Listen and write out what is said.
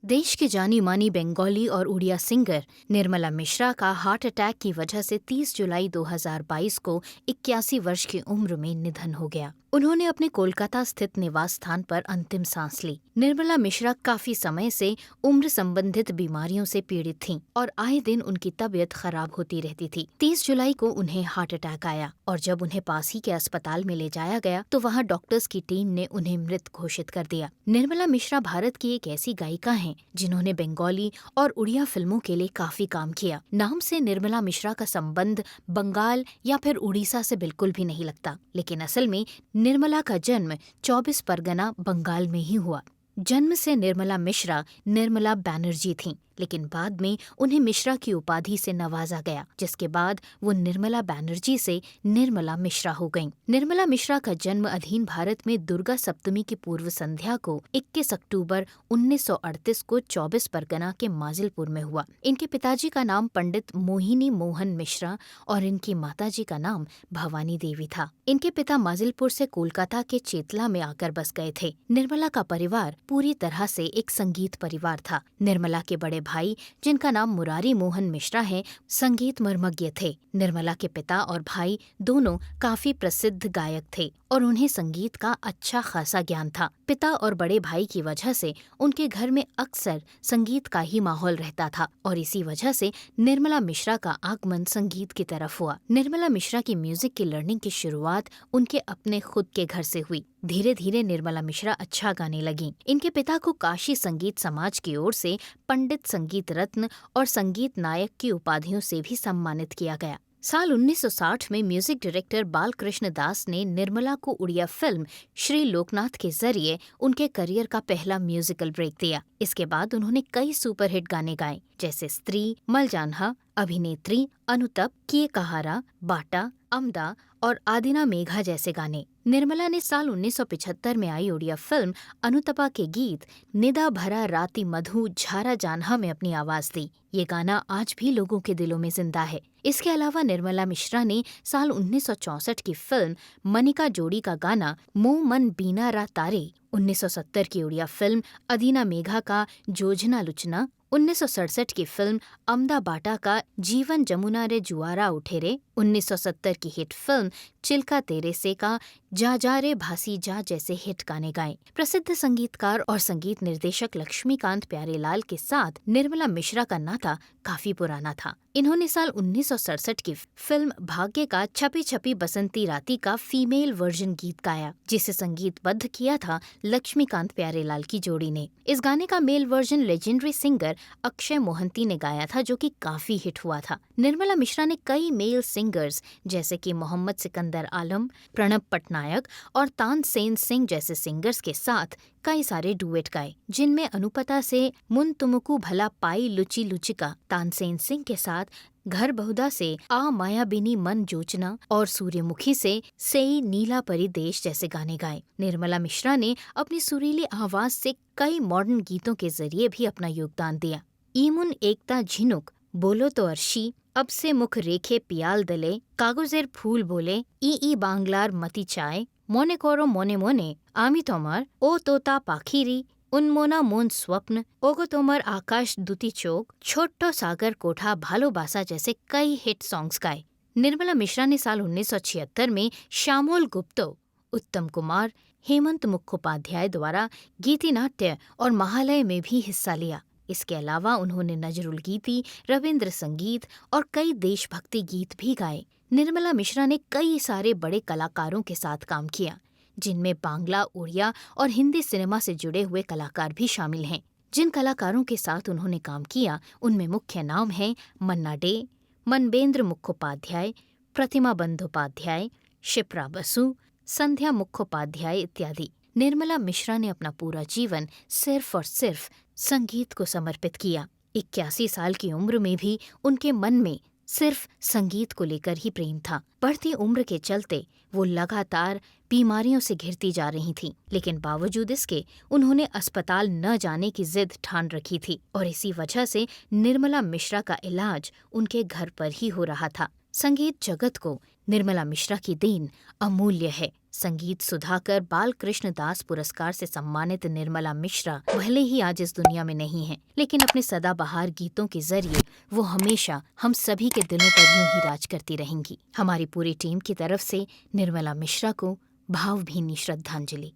देश की जानी मानी बंगाली और उड़िया सिंगर निर्मला मिश्रा का हार्ट अटैक की वजह से 30 जुलाई 2022 को 81 वर्ष की उम्र में निधन हो गया। उन्होंने अपने कोलकाता स्थित निवास स्थान पर अंतिम सांस ली। निर्मला मिश्रा काफी समय से उम्र संबंधित बीमारियों से पीड़ित थीं और आए दिन उनकी तबीयत खराब होती रहती थी। 30 जुलाई को उन्हें हार्ट अटैक आया और जब उन्हें पास ही के अस्पताल में ले जाया गया तो वहां डॉक्टर्स की टीम ने उन्हें मृत घोषित कर दिया। निर्मला मिश्रा भारत की एक ऐसी गायिका हैं जिन्होंने बंगाली और उड़िया फिल्मों के लिए काफी काम किया। नाम से निर्मला मिश्रा का संबंध बंगाल या फिर उड़ीसा से बिल्कुल भी नहीं लगता, लेकिन असल में निर्मला का जन्म 24 परगना बंगाल में ही हुआ। जन्म से निर्मला मिश्रा निर्मला बैनर्जी थीं, लेकिन बाद में उन्हें मिश्रा की उपाधि से नवाजा गया, जिसके बाद वो निर्मला बैनर्जी से निर्मला मिश्रा हो गईं। निर्मला मिश्रा का जन्म अधीन भारत में दुर्गा सप्तमी की पूर्व संध्या को 21 अक्टूबर 1938 को 24 परगना के माजिलपुर में हुआ। इनके पिताजी का नाम पंडित मोहिनी मोहन मिश्रा और इनकी माताजी का नाम भवानी देवी था। इनके पिता माजिलपुर से कोलकाता के चेतला में आकर बस गए थे। निर्मला का परिवार पूरी तरह से एक संगीत परिवार था। निर्मला के बड़े भाई, जिनका नाम मुरारी मोहन मिश्रा है, संगीत मर्मज्ञ थे। निर्मला के पिता और भाई दोनों काफी प्रसिद्ध गायक थे और उन्हें संगीत का अच्छा खासा ज्ञान था। पिता और बड़े भाई की वजह से उनके घर में अक्सर संगीत का ही माहौल रहता था और इसी वजह से निर्मला मिश्रा का आगमन संगीत की तरफ हुआ। निर्मला मिश्रा की म्यूजिक की लर्निंग की शुरुआत उनके अपने खुद के घर से हुई। धीरे धीरे निर्मला मिश्रा अच्छा गाने लगीं। इनके पिता को काशी संगीत समाज की ओर से पंडित संगीत रत्न और संगीत नायक की उपाधियों से भी सम्मानित किया गया। साल 1960 में म्यूजिक डायरेक्टर बालकृष्ण दास ने निर्मला को उड़िया फिल्म श्री लोकनाथ के जरिए उनके करियर का पहला म्यूजिकल ब्रेक दिया। इसके बाद उन्होंने कई सुपरहिट गाने गाए, जैसे स्त्री, मलजान्हा, अभिनेत्री, अनुतप, किए कहारा, बाटा, अमदा और आदिना मेघा जैसे गाने। निर्मला ने साल 1975 में आई उड़िया फिल्म अनुतपा के गीत निदा भरा राती मधु झारा जानहा में अपनी आवाज दी। ये गाना आज भी लोगों के दिलों में जिंदा है। इसके अलावा निर्मला मिश्रा ने साल 1964 की फिल्म मनिका जोड़ी का गाना मो मन बीना रा तारे, 1970 की उड़िया फिल्म अदीना मेघा का जोजना लुचना, 1967 की फिल्म अमदा बाटा का जीवन जमुना रे जुआरा उठे रे, 1970 की हिट फिल्म चिल्का तेरे से का जा रे भासी जा जैसे हिट गाने गाए। प्रसिद्ध संगीतकार और संगीत निर्देशक लक्ष्मीकांत प्यारेलाल के साथ निर्मला मिश्रा का नाता काफी पुराना था। इन्होंने साल 1967 की फिल्म भाग्य का छपी छपी बसंती राती का फीमेल वर्जन गीत गाया, जिसे संगीतबद्ध किया था लक्ष्मीकांत प्यारेलाल की जोड़ी ने। इस गाने का male version legendary singer Akshay Mohanty ने गाया था, जो कि काफी हिट हुआ था। निर्मला मिश्रा ने कई मेल सिंगर्स जैसे कि मोहम्मद सिकंदर आलम, प्रणब पटनायक और तानसेन सिंह जैसे सिंगर्स के साथ कई सारे डुएट गाए, जिनमें अनुपता से मुन तुमकू भला पाई लुची लुचिका, तानसेन सिंह के साथ घर बहुदा से आ मायाबिनी मन जोचना और सूर्यमुखी से सेई नीला परी देश जैसे गाने गाए। निर्मला मिश्रा ने अपनी सुरीली आवाज से कई मॉडर्न गीतों के जरिए भी अपना योगदान दिया। ईमुन एकता झिनुक, बोलो तो अर्शी, अब से मुख रेखे पियाल दले, कागजेर फूल बोले, ई बांग्लार मती चाय, मोने कोरो मोने मोने, आमी तोमर, ओ तोता पाखीरी, उन्मोना मोन स्वप्न, ओगो तोमर आकाश दुती चोक, छोट्टो सागर कोठा भालोबासा जैसे कई हिट सॉन्ग्स गाए। निर्मला मिश्रा ने साल 1976 में श्यामोल गुप्तो, उत्तम कुमार, हेमंत मुखोपाध्याय द्वारा गीति नाट्य और महालय में भी हिस्सा लिया। इसके अलावा उन्होंने नजरुल गीति, रविंद्र संगीत और कई देशभक्ति गीत भी गाए। निर्मला मिश्रा ने कई सारे बड़े कलाकारों के साथ काम किया, जिनमें बांग्ला, उड़िया और हिंदी सिनेमा से जुड़े हुए कलाकार भी शामिल हैं। जिन कलाकारों के साथ उन्होंने काम किया उनमें मुख्य नाम हैं मन्ना डे, मनबेंद्र मुखोपाध्याय, प्रतिमा बंदोपाध्याय, शिप्रा बसु, संध्या मुखोपाध्याय इत्यादि। निर्मला मिश्रा ने अपना पूरा जीवन सिर्फ और सिर्फ संगीत को समर्पित किया। 81 साल की उम्र में भी उनके मन में सिर्फ संगीत को लेकर ही प्रेम था। बढ़ती उम्र के चलते वो लगातार बीमारियों से घिरती जा रही थीं, लेकिन बावजूद इसके उन्होंने अस्पताल न जाने की जिद ठान रखी थी और इसी वजह से निर्मला मिश्रा का इलाज उनके घर पर ही हो रहा था। संगीत जगत को निर्मला मिश्रा की देन अमूल्य है। संगीत सुधाकर बाल कृष्ण दास पुरस्कार से सम्मानित निर्मला मिश्रा भले ही आज इस दुनिया में नहीं हैं, लेकिन अपने सदाबहार गीतों के जरिए वो हमेशा हम सभी के दिलों पर यूं ही राज करती रहेंगी। हमारी पूरी टीम की तरफ से निर्मला मिश्रा को भावभीनी श्रद्धांजलि।